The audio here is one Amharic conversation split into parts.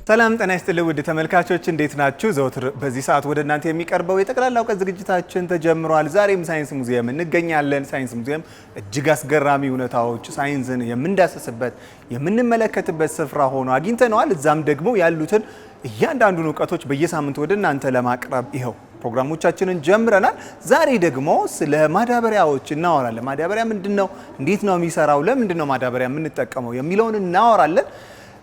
ሰላም ጤና ይስጥልኝ ውድ ተመልካቾች እንዴት ናችሁ? ዘወትር በዚህ ሰዓት ወደ እናንተ የሚቀርበው የጠቅላላ እውቀት ዝግጅታችን ተጀምሯል። ዛሬም ሳይንስ ሙዚየም እንገኛለን። ሳይንስ ሙዚየም እጅግ አስገራሚ እውነታዎች ሳይንስን የምንዳሰስበት የምንመለከትበት ስፍራ ሆኖ አግኝተነዋል። እዛም ደግሞ ያሉትን እያንዳንዱን እውቀቶች በየሳምንቱ ወደ እናንተ ለማቅረብ ይኸው ፕሮግራሞቻችንን ጀምረናል። ዛሬ ደግሞ ስለ ማዳበሪያዎች እናወራለን። ማዳበሪያ ምንድነው? እንዴት ነው የሚሰራው? ለምንድን ነው ማዳበሪያ የምንጠቀመው የሚለውን እናወራለን።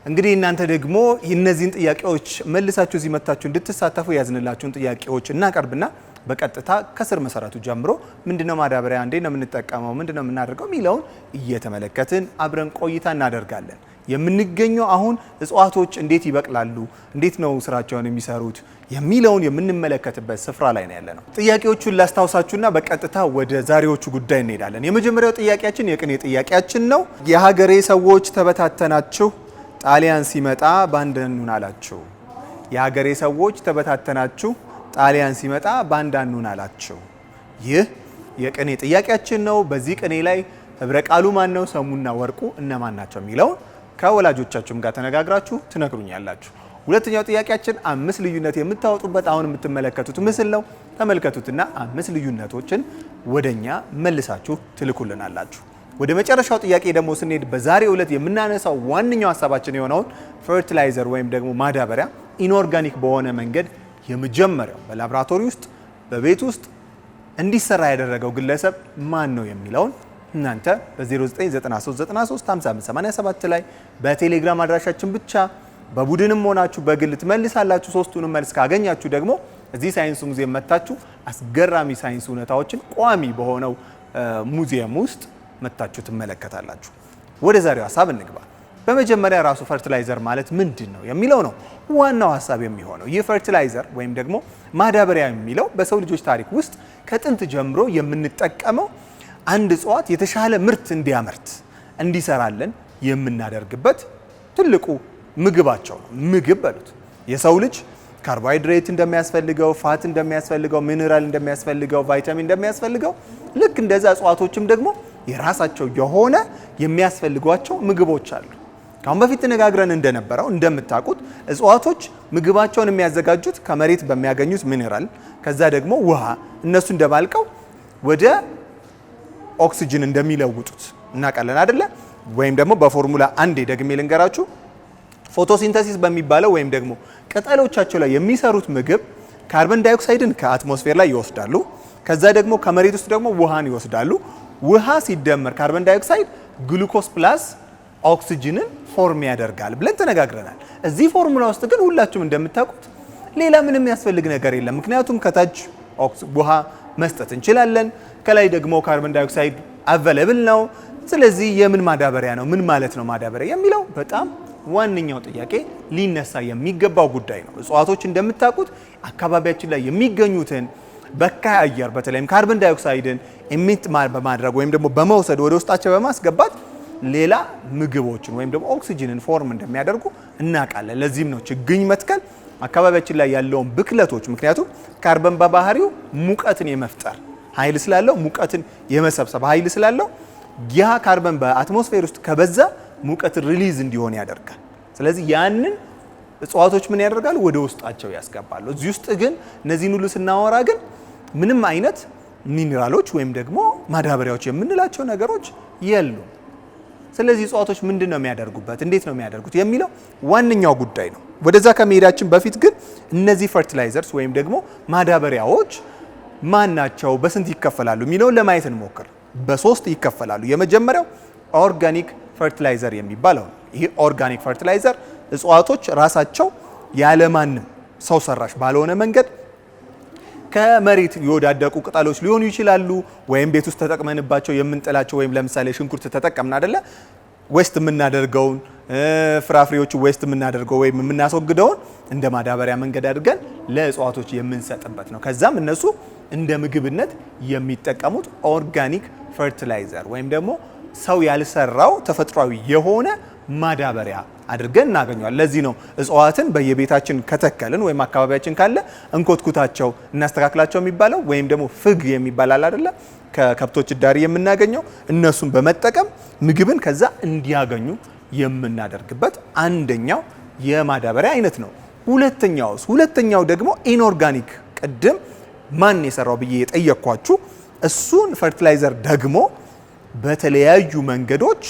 እንግዲህ እናንተ ደግሞ እነዚህን ጥያቄዎች መልሳችሁ እዚህ መታችሁ እንድትሳተፉ ያዝንላችሁን ጥያቄዎች እናቀርብና በቀጥታ ከስር መሰረቱ ጀምሮ ምንድነው ማዳበሪያ፣ እንዴት ነው የምንጠቀመው፣ ምንድነው የምናደርገው የሚለውን እየተመለከትን አብረን ቆይታ እናደርጋለን። የምንገኘው አሁን እጽዋቶች እንዴት ይበቅላሉ፣ እንዴት ነው ስራቸውን የሚሰሩት የሚለውን የምንመለከትበት ስፍራ ላይ ነው ያለነው። ጥያቄዎቹን ላስታውሳችሁና በቀጥታ ወደ ዛሬዎቹ ጉዳይ እንሄዳለን። የመጀመሪያው ጥያቄያችን የቅኔ ጥያቄያችን ነው። የሀገሬ ሰዎች ተበታተናችሁ ጣሊያን ሲመጣ ባንድ እንሁን አላችሁ። የሀገሬ ሰዎች ተበታተናችሁ ጣሊያን ሲመጣ ባንድ እንሁን አላችሁ። ይህ የቅኔ ጥያቄያችን ነው። በዚህ ቅኔ ላይ ህብረ ቃሉ ማን ነው፣ ሰሙና ወርቁ እነማን ናቸው የሚለውን ከወላጆቻችሁም ጋር ተነጋግራችሁ ትነግሩኛላችሁ። ሁለተኛው ጥያቄያችን 5 ልዩነት የምታወጡበት አሁን የምትመለከቱት ምስል ነው። ተመልከቱትና 5 ልዩነቶችን ወደኛ መልሳችሁ ትልኩልናላችሁ። ወደ መጨረሻው ጥያቄ ደግሞ ስንሄድ በዛሬው ዕለት የምናነሳው ዋነኛው ሀሳባችን የሆነውን ፈርቲላይዘር ወይም ደግሞ ማዳበሪያ ኢንኦርጋኒክ በሆነ መንገድ የመጀመሪያው በላቦራቶሪ ውስጥ በቤት ውስጥ እንዲሰራ ያደረገው ግለሰብ ማን ነው የሚለውን እናንተ በ0993935587 ላይ በቴሌግራም አድራሻችን ብቻ በቡድንም ሆናችሁ በግል ትመልሳላችሁ። ሶስቱንም መልስ ካገኛችሁ ደግሞ እዚህ ሳይንስ ሙዚየም መታችሁ አስገራሚ ሳይንስ እውነታዎችን ቋሚ በሆነው ሙዚየም ውስጥ መታችሁ ትመለከታላችሁ። ወደ ዛሬው ሀሳብ እንግባ። በመጀመሪያ ራሱ ፈርቲላይዘር ማለት ምንድን ነው የሚለው ነው ዋናው ሀሳብ የሚሆነው። ይህ ፈርቲላይዘር ወይም ደግሞ ማዳበሪያ የሚለው በሰው ልጆች ታሪክ ውስጥ ከጥንት ጀምሮ የምንጠቀመው አንድ እጽዋት የተሻለ ምርት እንዲያመርት እንዲሰራለን የምናደርግበት ትልቁ ምግባቸው ነው። ምግብ በሉት። የሰው ልጅ ካርቦሃይድሬት እንደሚያስፈልገው፣ ፋት እንደሚያስፈልገው፣ ሚነራል እንደሚያስፈልገው፣ ቫይታሚን እንደሚያስፈልገው ልክ እንደዛ እጽዋቶችም ደግሞ የራሳቸው የሆነ የሚያስፈልጓቸው ምግቦች አሉ። ካሁን በፊት ተነጋግረን እንደነበረው እንደምታውቁት እጽዋቶች ምግባቸውን የሚያዘጋጁት ከመሬት በሚያገኙት ሚነራል ከዛ ደግሞ ውሃ እነሱ እንደባልቀው ወደ ኦክሲጅን እንደሚለውጡት እናውቃለን አይደለ? ወይም ደግሞ በፎርሙላ አንዴ ደግሜ ልንገራችሁ። ፎቶሲንተሲስ በሚባለው ወይም ደግሞ ቅጠሎቻቸው ላይ የሚሰሩት ምግብ ካርቦን ዳይኦክሳይድን ከአትሞስፌር ላይ ይወስዳሉ። ከዛ ደግሞ ከመሬት ውስጥ ደግሞ ውሃን ይወስዳሉ። ውሃ ሲደመር ካርቦን ዳይኦክሳይድ ግሉኮስ ፕላስ ኦክሲጅንን ፎርም ያደርጋል ብለን ተነጋግረናል። እዚህ ፎርሙላ ውስጥ ግን ሁላችሁም እንደምታውቁት ሌላ ምንም የሚያስፈልግ ነገር የለም። ምክንያቱም ከታች ውሃ መስጠት እንችላለን፣ ከላይ ደግሞ ካርቦን ዳይኦክሳይድ አቬለብል ነው። ስለዚህ የምን ማዳበሪያ ነው? ምን ማለት ነው ማዳበሪያ የሚለው በጣም ዋነኛው ጥያቄ ሊነሳ የሚገባው ጉዳይ ነው። እጽዋቶች እንደምታውቁት አካባቢያችን ላይ የሚገኙትን በካይ አየር በተለይም ካርቦን ዳይኦክሳይድን ኤሚት በማድረግ ወይም ደግሞ በመውሰድ ወደ ውስጣቸው በማስገባት ሌላ ምግቦችን ወይም ደግሞ ኦክሲጅንን ፎርም እንደሚያደርጉ እናውቃለን። ለዚህም ነው ችግኝ መትከል አካባቢያችን ላይ ያለውን ብክለቶች፣ ምክንያቱም ካርቦን በባህሪው ሙቀትን የመፍጠር ኃይል ስላለው ሙቀትን የመሰብሰብ ኃይል ስላለው ያ ካርቦን በአትሞስፌር ውስጥ ከበዛ ሙቀትን ሪሊዝ እንዲሆን ያደርጋል። ስለዚህ ያንን እጽዋቶች ምን ያደርጋሉ? ወደ ውስጣቸው ያስገባሉ። እዚህ ውስጥ ግን እነዚህን ሁሉ ስናወራ ግን ምንም አይነት ሚኒራሎች ወይም ደግሞ ማዳበሪያዎች የምንላቸው ነገሮች የሉም። ስለዚህ እጽዋቶች ምንድን ነው የሚያደርጉበት፣ እንዴት ነው የሚያደርጉት የሚለው ዋነኛው ጉዳይ ነው። ወደዛ ከመሄዳችን በፊት ግን እነዚህ ፈርቲላይዘርስ ወይም ደግሞ ማዳበሪያዎች ማን ናቸው፣ በስንት ይከፈላሉ የሚለውን ለማየት እንሞክር። በ3 ይከፈላሉ። የመጀመሪያው ኦርጋኒክ ፈርቲላይዘር የሚባለው ነው። ይህ ኦርጋኒክ ፈርቲላይዘር እጽዋቶች ራሳቸው ያለማንም ሰው ሰራሽ ባልሆነ መንገድ ከመሬት የወዳደቁ ቅጠሎች ሊሆኑ ይችላሉ፣ ወይም ቤት ውስጥ ተጠቅመንባቸው የምንጥላቸው ወይም ለምሳሌ ሽንኩርት ተጠቀምን አይደለ? ዌስት የምናደርገውን ፍራፍሬዎቹ ዌስት የምናደርገው ወይም የምናስወግደውን እንደ ማዳበሪያ መንገድ አድርገን ለእጽዋቶች የምንሰጥበት ነው። ከዛም እነሱ እንደ ምግብነት የሚጠቀሙት ኦርጋኒክ ፈርቲላይዘር ወይም ደግሞ ሰው ያልሰራው ተፈጥሯዊ የሆነ ማዳበሪያ አድርገን እናገኘዋለን። ለዚህ ነው እጽዋትን በየቤታችን ከተከልን ወይም አካባቢያችን ካለ እንኮትኩታቸው እናስተካክላቸው የሚባለው ወይም ደግሞ ፍግ የሚባላል አይደለ? ከከብቶች ዳሪ የምናገኘው እነሱን በመጠቀም ምግብን ከዛ እንዲያገኙ የምናደርግበት አንደኛው የማዳበሪያ አይነት ነው። ሁለተኛው ደግሞ ኢንኦርጋኒክ ቅድም ማን የሰራው ብዬ የጠየኳችሁ እሱን ፈርቲላይዘር ደግሞ በተለያዩ መንገዶች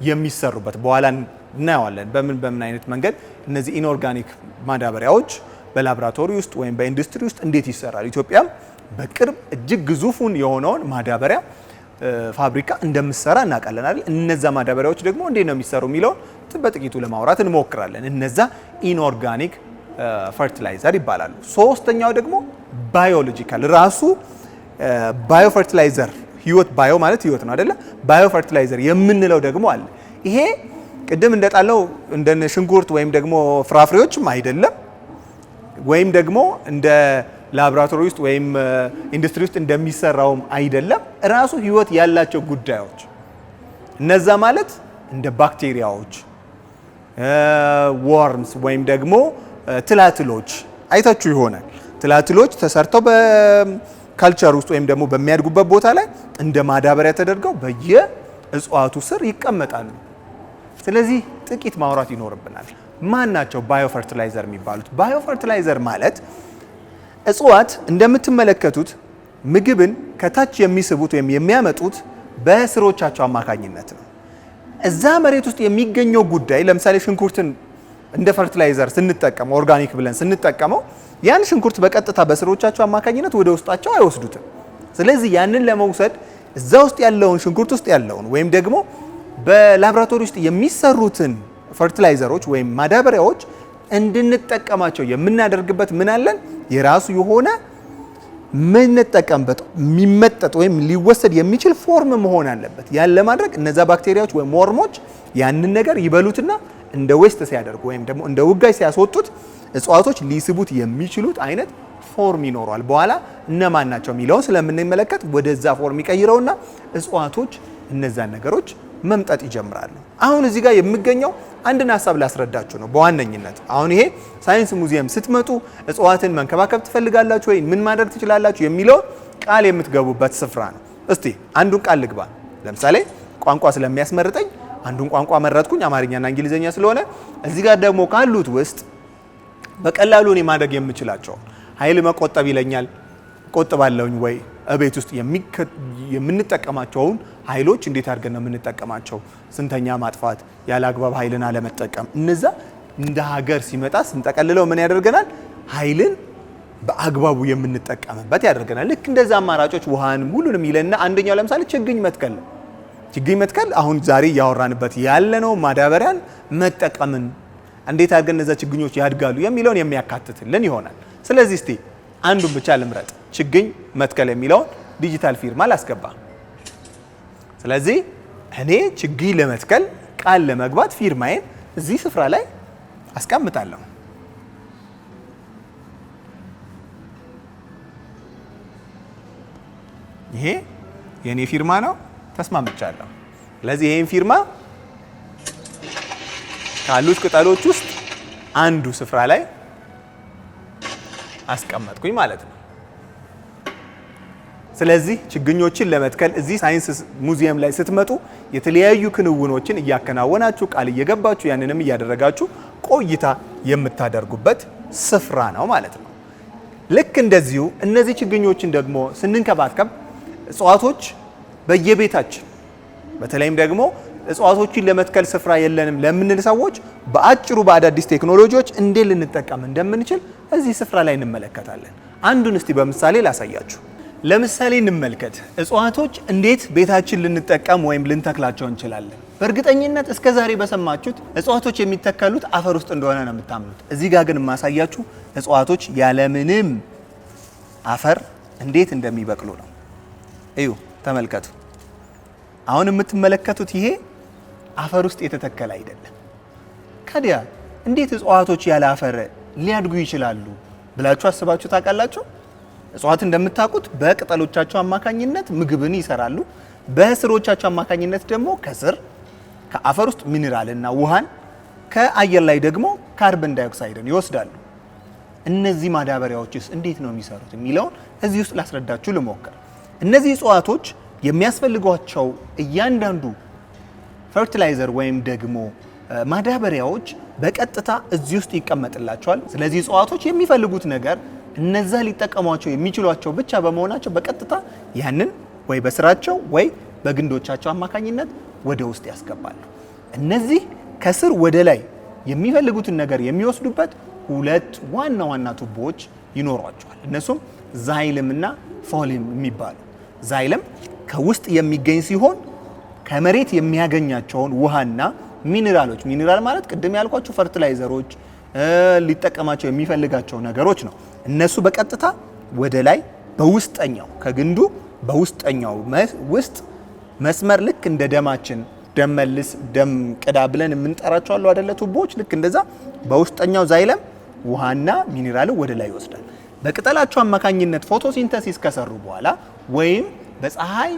የሚሰሩበት በኋላ እናየዋለን። በምን አይነት መንገድ እነዚህ ኢንኦርጋኒክ ማዳበሪያዎች በላቦራቶሪ ውስጥ ወይም በኢንዱስትሪ ውስጥ እንዴት ይሰራል። ኢትዮጵያም በቅርብ እጅግ ግዙፉን የሆነውን ማዳበሪያ ፋብሪካ እንደምትሰራ እናውቃለን አይደል? እነዛ ማዳበሪያዎች ደግሞ እንዴት ነው የሚሰሩ የሚለውን በጥቂቱ ለማውራት እንሞክራለን። እነዛ ኢንኦርጋኒክ ፈርቲላይዘር ይባላሉ። ሶስተኛው ደግሞ ባዮሎጂካል ራሱ ባዮ ፈርቲላይዘር ህይወት ባዮ ማለት ህይወት ነው አይደለ? ባዮ ፈርቲላይዘር የምንለው ደግሞ አለ። ይሄ ቅድም እንደጣለው እንደ ሽንኩርት ወይም ደግሞ ፍራፍሬዎችም አይደለም፣ ወይም ደግሞ እንደ ላቦራቶሪ ውስጥ ወይም ኢንዱስትሪ ውስጥ እንደሚሰራውም አይደለም። ራሱ ህይወት ያላቸው ጉዳዮች እነዛ ማለት እንደ ባክቴሪያዎች፣ ወርምስ ወይም ደግሞ ትላትሎች አይታችሁ ይሆናል። ትላትሎች ተሰርተው በካልቸር ውስጥ ወይም ደግሞ በሚያድጉበት ቦታ ላይ እንደ ማዳበሪያ ተደርገው በየእጽዋቱ ስር ይቀመጣሉ። ስለዚህ ጥቂት ማውራት ይኖርብናል። ማን ናቸው ባዮ ፈርቲላይዘር የሚባሉት? ባዮ ፈርቲላይዘር ማለት እጽዋት እንደምትመለከቱት ምግብን ከታች የሚስቡት ወይም የሚያመጡት በስሮቻቸው አማካኝነት ነው። እዛ መሬት ውስጥ የሚገኘው ጉዳይ ለምሳሌ ሽንኩርትን እንደ ፈርቲላይዘር ስንጠቀመው ኦርጋኒክ ብለን ስንጠቀመው ያን ሽንኩርት በቀጥታ በስሮቻቸው አማካኝነት ወደ ውስጣቸው አይወስዱትም። ስለዚህ ያንን ለመውሰድ እዛ ውስጥ ያለውን ሽንኩርት ውስጥ ያለውን ወይም ደግሞ በላቦራቶሪ ውስጥ የሚሰሩትን ፈርቲላይዘሮች ወይም ማዳበሪያዎች እንድንጠቀማቸው የምናደርግበት ምን አለን? የራሱ የሆነ ምንጠቀምበት የሚመጠጥ ወይም ሊወሰድ የሚችል ፎርም መሆን አለበት። ያን ለማድረግ እነዛ ባክቴሪያዎች ወይም ወርሞች ያንን ነገር ይበሉትና እንደ ዌስት ሲያደርጉ ወይም ደግሞ እንደ ውጋይ ሲያስወጡት እጽዋቶች ሊስቡት የሚችሉት አይነት ፎርም ይኖረዋል። በኋላ እነማን ናቸው የሚለውን ስለምንመለከት ወደዛ ፎርም ይቀይረውና እጽዋቶች እነዛን ነገሮች መምጠጥ ይጀምራሉ። አሁን እዚህ ጋር የሚገኘው አንድን ሀሳብ ላስረዳችሁ ነው በዋነኝነት። አሁን ይሄ ሳይንስ ሙዚየም ስትመጡ እጽዋትን መንከባከብ ትፈልጋላችሁ ወይ ምን ማድረግ ትችላላችሁ የሚለው ቃል የምትገቡበት ስፍራ ነው። እስቲ አንዱን ቃል ልግባ። ለምሳሌ ቋንቋ ስለሚያስመርጠኝ አንዱን ቋንቋ መረጥኩኝ፣ አማርኛና እንግሊዘኛ ስለሆነ። እዚህ ጋር ደግሞ ካሉት ውስጥ በቀላሉ እኔ ማድረግ የምችላቸው ኃይል መቆጠብ ይለኛል። ቆጥባለሁኝ ወይ? እቤት ውስጥ የምንጠቀማቸውን ኃይሎች እንዴት አድርገን ነው የምንጠቀማቸው? ስንተኛ ማጥፋት፣ ያለ አግባብ ኃይልን አለመጠቀም፣ እነዛ እንደ ሀገር ሲመጣ ስንጠቀልለው ምን ያደርገናል? ኃይልን በአግባቡ የምንጠቀምበት ያደርገናል። ልክ እንደዛ አማራጮች ውሃን ሁሉንም ይለና አንደኛው ለምሳሌ ችግኝ መትከል አሁን ዛሬ እያወራንበት ያለነው ማዳበሪያን መጠቀምን እንዴት አድርገን እነዛ ችግኞች ያድጋሉ የሚለውን የሚያካትትልን ይሆናል። ስለዚህ እስቲ አንዱን ብቻ ልምረጥ። ችግኝ መትከል የሚለውን ዲጂታል ፊርማ ላስገባ። ስለዚህ እኔ ችግኝ ለመትከል ቃል ለመግባት ፊርማዬን እዚህ ስፍራ ላይ አስቀምጣለሁ። ይሄ የኔ ፊርማ ነው፣ ተስማምቻለሁ። ስለዚህ ይሄን ፊርማ ካሉት ቅጠሎች ውስጥ አንዱ ስፍራ ላይ አስቀመጥኩኝ ማለት ነው። ስለዚህ ችግኞችን ለመትከል እዚህ ሳይንስ ሙዚየም ላይ ስትመጡ የተለያዩ ክንውኖችን እያከናወናችሁ ቃል እየገባችሁ ያንንም እያደረጋችሁ ቆይታ የምታደርጉበት ስፍራ ነው ማለት ነው። ልክ እንደዚሁ እነዚህ ችግኞችን ደግሞ ስንንከባከብ እጽዋቶች በየቤታችን በተለይም ደግሞ እጽዋቶችን ለመትከል ስፍራ የለንም ለምንል ሰዎች በአጭሩ በአዳዲስ ቴክኖሎጂዎች እንዴት ልንጠቀም እንደምንችል እዚህ ስፍራ ላይ እንመለከታለን። አንዱን እስቲ በምሳሌ ላሳያችሁ። ለምሳሌ እንመልከት። እጽዋቶች እንዴት ቤታችን ልንጠቀም ወይም ልንተክላቸው እንችላለን? በእርግጠኝነት እስከ ዛሬ በሰማችሁት እጽዋቶች የሚተከሉት አፈር ውስጥ እንደሆነ ነው የምታምኑት። እዚህ ጋር ግን የማሳያችሁ እጽዋቶች ያለምንም አፈር እንዴት እንደሚበቅሉ ነው። እዩ፣ ተመልከቱ። አሁን የምትመለከቱት ይሄ አፈር ውስጥ የተተከለ አይደለም። ካዲያ እንዴት እጽዋቶች ያለ አፈር ሊያድጉ ይችላሉ ብላችሁ አስባችሁ ታውቃላችሁ? እጽዋት እንደምታውቁት በቅጠሎቻቸው አማካኝነት ምግብን ይሰራሉ። በስሮቻቸው አማካኝነት ደግሞ ከስር ከአፈር ውስጥ ሚኒራልና ውሃን ከአየር ላይ ደግሞ ካርበን ዳይኦክሳይድን ይወስዳሉ። እነዚህ ማዳበሪያዎችስ እንዴት ነው የሚሰሩት የሚለውን እዚህ ውስጥ ላስረዳችሁ ልሞክር። እነዚህ እጽዋቶች የሚያስፈልጓቸው እያንዳንዱ ፈርቲላይዘር ወይም ደግሞ ማዳበሪያዎች በቀጥታ እዚህ ውስጥ ይቀመጥላቸዋል። ስለዚህ እጽዋቶች የሚፈልጉት ነገር እነዛ ሊጠቀሟቸው የሚችሏቸው ብቻ በመሆናቸው በቀጥታ ያንን ወይ በስራቸው ወይ በግንዶቻቸው አማካኝነት ወደ ውስጥ ያስገባሉ። እነዚህ ከስር ወደ ላይ የሚፈልጉትን ነገር የሚወስዱበት ሁለት ዋና ዋና ቱቦዎች ይኖሯቸዋል። እነሱም ዛይለም እና ፎሊም የሚባሉ። ዛይለም ከውስጥ የሚገኝ ሲሆን ከመሬት የሚያገኛቸውን ውሃና ሚኒራሎች፣ ሚኒራል ማለት ቅድም ያልኳቸው ፈርቲላይዘሮች ሊጠቀማቸው የሚፈልጋቸው ነገሮች ነው። እነሱ በቀጥታ ወደ ላይ በውስጠኛው ከግንዱ በውስጠኛው ውስጥ መስመር ልክ እንደ ደማችን ደም መልስ ደም ቅዳ ብለን የምንጠራቸው አሉ አይደለ? ቱቦዎች ልክ እንደዛ በውስጠኛው ዛይለም ውሃና ሚኒራል ወደ ላይ ይወስዳል። በቅጠላቸው አማካኝነት ፎቶሲንተሲስ ከሰሩ በኋላ ወይም በፀሐይ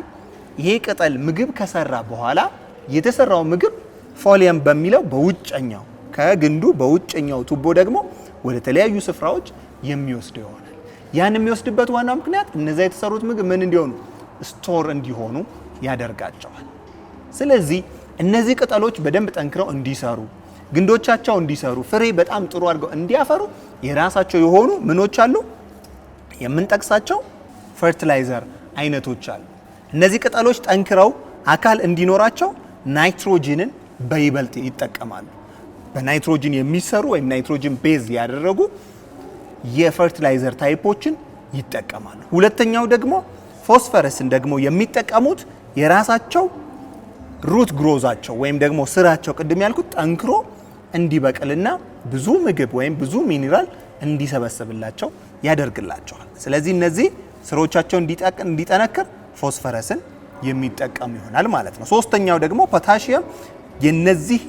ይሄ ቅጠል ምግብ ከሰራ በኋላ የተሰራው ምግብ ፎሊየም በሚለው በውጭኛው ከግንዱ በውጭኛው ቱቦ ደግሞ ወደ ተለያዩ ስፍራዎች የሚወስድ ይሆናል። ያን የሚወስድበት ዋና ምክንያት እነዛ የተሰሩት ምግብ ምን እንዲሆኑ ስቶር እንዲሆኑ ያደርጋቸዋል። ስለዚህ እነዚህ ቅጠሎች በደንብ ጠንክረው እንዲሰሩ፣ ግንዶቻቸው እንዲሰሩ፣ ፍሬ በጣም ጥሩ አድርገው እንዲያፈሩ የራሳቸው የሆኑ ምኖች አሉ፣ የምንጠቅሳቸው ፈርቲላይዘር አይነቶች አሉ። እነዚህ ቅጠሎች ጠንክረው አካል እንዲኖራቸው ናይትሮጂንን በይበልጥ ይጠቀማሉ። በናይትሮጂን የሚሰሩ ወይም ናይትሮጂን ቤዝ ያደረጉ የፈርቲላይዘር ታይፖችን ይጠቀማሉ። ሁለተኛው ደግሞ ፎስፈረስን ደግሞ የሚጠቀሙት የራሳቸው ሩት ግሮዛቸው ወይም ደግሞ ስራቸው ቅድም ያልኩት ጠንክሮ እንዲበቅልና ብዙ ምግብ ወይም ብዙ ሚኒራል እንዲሰበስብላቸው ያደርግላቸዋል። ስለዚህ እነዚህ ስሮቻቸው እንዲጠነክር ፎስፈረስን የሚጠቀሙ ይሆናል ማለት ነው። ሶስተኛው ደግሞ ፖታሺየም የነዚህ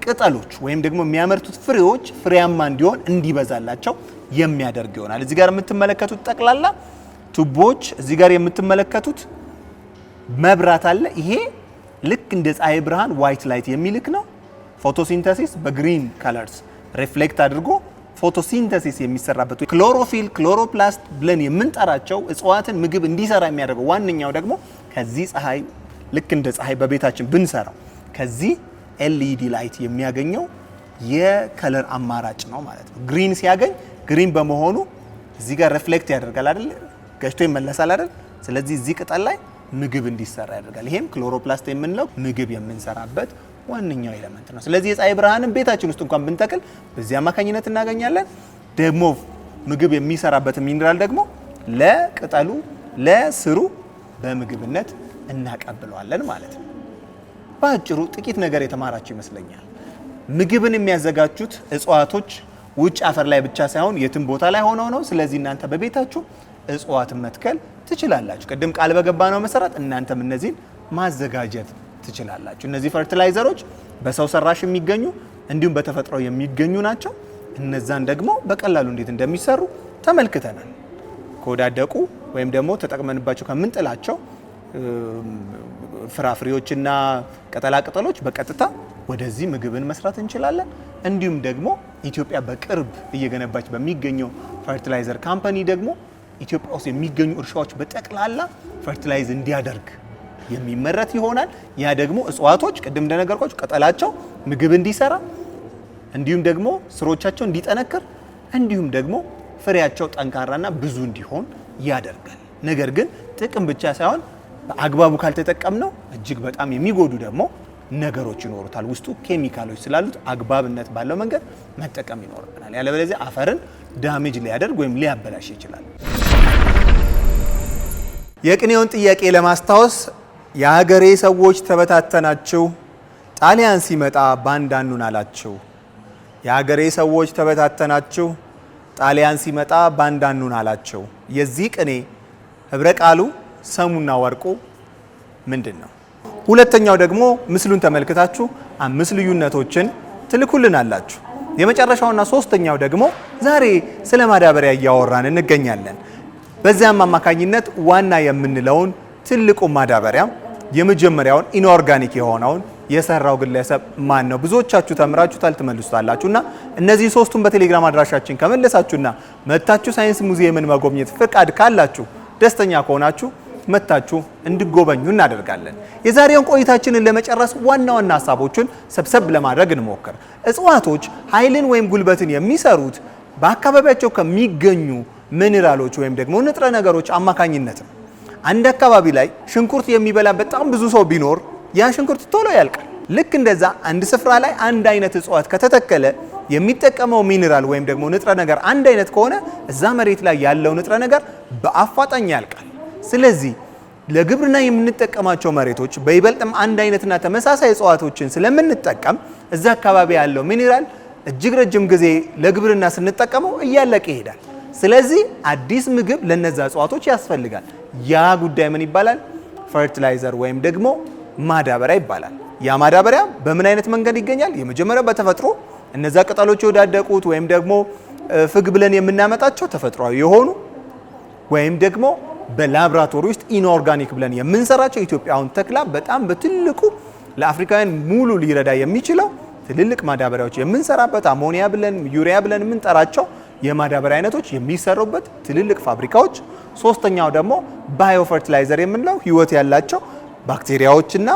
ቅጠሎች ወይም ደግሞ የሚያመርቱት ፍሬዎች ፍሬያማ እንዲሆን እንዲበዛላቸው የሚያደርግ ይሆናል። እዚህ ጋር የምትመለከቱት ጠቅላላ ቱቦዎች፣ እዚህ ጋር የምትመለከቱት መብራት አለ። ይሄ ልክ እንደ ፀሐይ ብርሃን ዋይት ላይት የሚልክ ነው። ፎቶሲንተሲስ በግሪን ከለርስ ሪፍሌክት አድርጎ ፎቶሲንተሲስ የሚሰራበት ክሎሮፊል፣ ክሎሮፕላስት ብለን የምንጠራቸው እጽዋትን ምግብ እንዲሰራ የሚያደርገው ዋነኛው ደግሞ ከዚህ ፀሐይ ልክ እንደ ፀሐይ በቤታችን ብንሰራው ከዚህ ኤልኢዲ ላይት የሚያገኘው የከለር አማራጭ ነው ማለት ነው። ግሪን ሲያገኝ ግሪን በመሆኑ እዚህ ጋር ሪፍሌክት ያደርጋል አይደል? ገጭቶ ይመለሳል አይደል? ስለዚህ እዚህ ቅጠል ላይ ምግብ እንዲሰራ ያደርጋል። ይሄም ክሎሮፕላስት የምንለው ምግብ የምንሰራበት ዋነኛው ኤሌመንት ነው። ስለዚህ የፀሐይ ብርሃንን ቤታችን ውስጥ እንኳን ብንተክል በዚህ አማካኝነት እናገኛለን። ደግሞ ምግብ የሚሰራበት ሚኒራል ደግሞ ለቅጠሉ ለስሩ በምግብነት እናቀብለዋለን ማለት ነው። በአጭሩ ጥቂት ነገር የተማራችሁ ይመስለኛል። ምግብን የሚያዘጋጁት እጽዋቶች ውጭ አፈር ላይ ብቻ ሳይሆን የትም ቦታ ላይ ሆነው ነው። ስለዚህ እናንተ በቤታችሁ እጽዋትን መትከል ትችላላችሁ። ቅድም ቃል በገባነው መሰረት እናንተም እነዚህን ማዘጋጀት ትችላላችሁ። እነዚህ ፈርቲላይዘሮች በሰው ሰራሽ የሚገኙ እንዲሁም በተፈጥሮ የሚገኙ ናቸው። እነዛን ደግሞ በቀላሉ እንዴት እንደሚሰሩ ተመልክተናል። ከወዳደቁ ወይም ደግሞ ተጠቅመንባቸው ከምንጥላቸው ፍራፍሬዎችና ቅጠላቅጠሎች በቀጥታ ወደዚህ ምግብን መስራት እንችላለን። እንዲሁም ደግሞ ኢትዮጵያ በቅርብ እየገነባች በሚገኘው ፈርቲላይዘር ካምፓኒ ደግሞ ኢትዮጵያ ውስጥ የሚገኙ እርሻዎች በጠቅላላ ፈርቲላይዝ እንዲያደርግ የሚመረት ይሆናል። ያ ደግሞ እጽዋቶች ቅድም እንደነገርኳችሁ ቅጠላቸው ምግብ እንዲሰራ እንዲሁም ደግሞ ስሮቻቸው እንዲጠነክር እንዲሁም ደግሞ ፍሬያቸው ጠንካራና ብዙ እንዲሆን ያደርጋል። ነገር ግን ጥቅም ብቻ ሳይሆን በአግባቡ ካልተጠቀምነው እጅግ በጣም የሚጎዱ ደግሞ ነገሮች ይኖሩታል። ውስጡ ኬሚካሎች ስላሉት አግባብነት ባለው መንገድ መጠቀም ይኖርብናል። ያለበለዚያ አፈርን ዳሜጅ ሊያደርግ ወይም ሊያበላሽ ይችላል። የቅኔውን ጥያቄ ለማስታወስ የሀገሬ ሰዎች ተበታተናችሁ፣ ጣሊያን ሲመጣ ባንዳኑን አላችሁ። የሀገሬ ሰዎች ተበታተናችሁ፣ ጣሊያን ሲመጣ ባንዳኑን አላችሁ። የዚህ ቅኔ ህብረ ቃሉ ሰሙና ወርቁ ምንድን ነው? ሁለተኛው ደግሞ ምስሉን ተመልክታችሁ 5 ልዩነቶችን ትልኩልናላችሁ። የመጨረሻውና ሶስተኛው ደግሞ ዛሬ ስለ ማዳበሪያ እያወራን እንገኛለን። በዚያም አማካኝነት ዋና የምንለውን ትልቁ ማዳበሪያ የመጀመሪያውን ኢንኦርጋኒክ የሆነውን የሰራው ግለሰብ ማን ነው? ብዙዎቻችሁ ተምራችሁታል፣ ትመልሱታላችሁና እነዚህ ሶስቱን በቴሌግራም አድራሻችን ከመለሳችሁና መታችሁ ሳይንስ ሙዚየምን መጎብኘት ፍቃድ ካላችሁ ደስተኛ ከሆናችሁ መታችሁ እንድጎበኙ እናደርጋለን። የዛሬውን ቆይታችንን ለመጨረስ ዋና ዋና ሀሳቦችን ሰብሰብ ለማድረግ እንሞክር። እጽዋቶች ኃይልን ወይም ጉልበትን የሚሰሩት በአካባቢያቸው ከሚገኙ ሚኒራሎች ወይም ደግሞ ንጥረ ነገሮች አማካኝነት ነው። አንድ አካባቢ ላይ ሽንኩርት የሚበላ በጣም ብዙ ሰው ቢኖር ያ ሽንኩርት ቶሎ ያልቃል። ልክ እንደዛ አንድ ስፍራ ላይ አንድ አይነት እጽዋት ከተተከለ የሚጠቀመው ሚኒራል ወይም ደግሞ ንጥረ ነገር አንድ አይነት ከሆነ እዛ መሬት ላይ ያለው ንጥረ ነገር በአፋጣኝ ያልቃል። ስለዚህ ለግብርና የምንጠቀማቸው መሬቶች በይበልጥም አንድ አይነትና ተመሳሳይ እጽዋቶችን ስለምንጠቀም እዛ አካባቢ ያለው ሚኒራል እጅግ ረጅም ጊዜ ለግብርና ስንጠቀመው እያለቀ ይሄዳል። ስለዚህ አዲስ ምግብ ለነዛ እጽዋቶች ያስፈልጋል። ያ ጉዳይ ምን ይባላል? ፈርቲላይዘር ወይም ደግሞ ማዳበሪያ ይባላል። ያ ማዳበሪያ በምን አይነት መንገድ ይገኛል? የመጀመሪያው በተፈጥሮ እነዛ ቅጠሎች የወዳደቁት ወይም ደግሞ ፍግ ብለን የምናመጣቸው ተፈጥሯዊ የሆኑ ወይም ደግሞ በላብራቶሪ ውስጥ ኢንኦርጋኒክ ብለን የምንሰራቸው ኢትዮጵያውን ተክላ በጣም በትልቁ ለአፍሪካውያን ሙሉ ሊረዳ የሚችለው ትልልቅ ማዳበሪያዎች የምንሰራበት አሞኒያ ብለን ዩሪያ ብለን የምንጠራቸው የማዳበሪያ አይነቶች የሚሰሩበት ትልልቅ ፋብሪካዎች። ሶስተኛው ደግሞ ባዮ ፈርቲላይዘር የምንለው ህይወት ያላቸው ባክቴሪያዎችና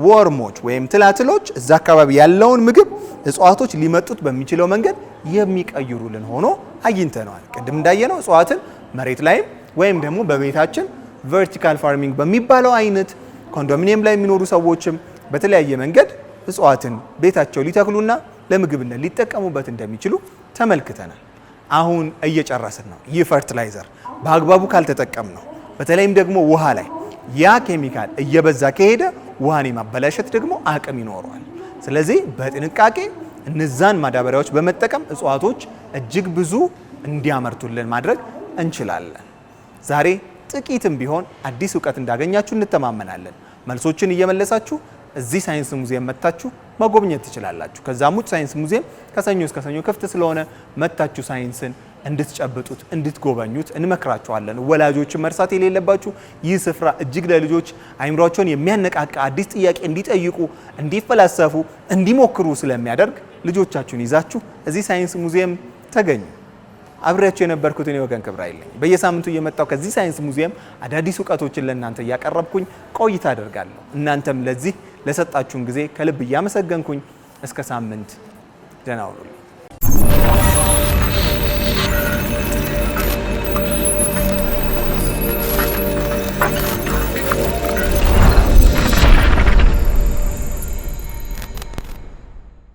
ወርሞች ወይም ትላትሎች እዛ አካባቢ ያለውን ምግብ እጽዋቶች ሊመጡት በሚችለው መንገድ የሚቀይሩልን ሆኖ አግኝተነዋል። ቅድም እንዳየነው እጽዋትን መሬት ላይም ወይም ደግሞ በቤታችን ቨርቲካል ፋርሚንግ በሚባለው አይነት ኮንዶሚኒየም ላይ የሚኖሩ ሰዎችም በተለያየ መንገድ እጽዋትን ቤታቸው ሊተክሉና ለምግብነት ሊጠቀሙበት እንደሚችሉ ተመልክተናል። አሁን እየጨረስን ነው። ይህ ፈርቲላይዘር በአግባቡ ካልተጠቀም ነው በተለይም ደግሞ ውሃ ላይ ያ ኬሚካል እየበዛ ከሄደ ውሃን የማበላሸት ደግሞ አቅም ይኖረዋል። ስለዚህ በጥንቃቄ እነዛን ማዳበሪያዎች በመጠቀም እጽዋቶች እጅግ ብዙ እንዲያመርቱልን ማድረግ እንችላለን። ዛሬ ጥቂትም ቢሆን አዲስ እውቀት እንዳገኛችሁ እንተማመናለን። መልሶችን እየመለሳችሁ እዚህ ሳይንስ ሙዚየም መታችሁ መጎብኘት ትችላላችሁ። ከዛም ውጭ ሳይንስ ሙዚየም ከሰኞ እስከ ሰኞ ክፍት ስለሆነ መታችሁ ሳይንስን እንድትጨብጡት እንድትጎበኙት እንመክራችኋለን። ወላጆችን መርሳት የሌለባችሁ ይህ ስፍራ እጅግ ለልጆች አይምሯቸውን የሚያነቃቃ አዲስ ጥያቄ እንዲጠይቁ፣ እንዲፈላሰፉ፣ እንዲሞክሩ ስለሚያደርግ ልጆቻችሁን ይዛችሁ እዚህ ሳይንስ ሙዚየም ተገኙ። አብሬያችሁ የነበርኩት እኔ ወገን ክብራ ይለኝ በየሳምንቱ እየመጣው ከዚህ ሳይንስ ሙዚየም አዳዲስ እውቀቶችን ለእናንተ እያቀረብኩኝ ቆይታ አደርጋለሁ። እናንተም ለዚህ ለሰጣችሁን ጊዜ ከልብ እያመሰገንኩኝ እስከ ሳምንት ደህና ሁኑልኝ።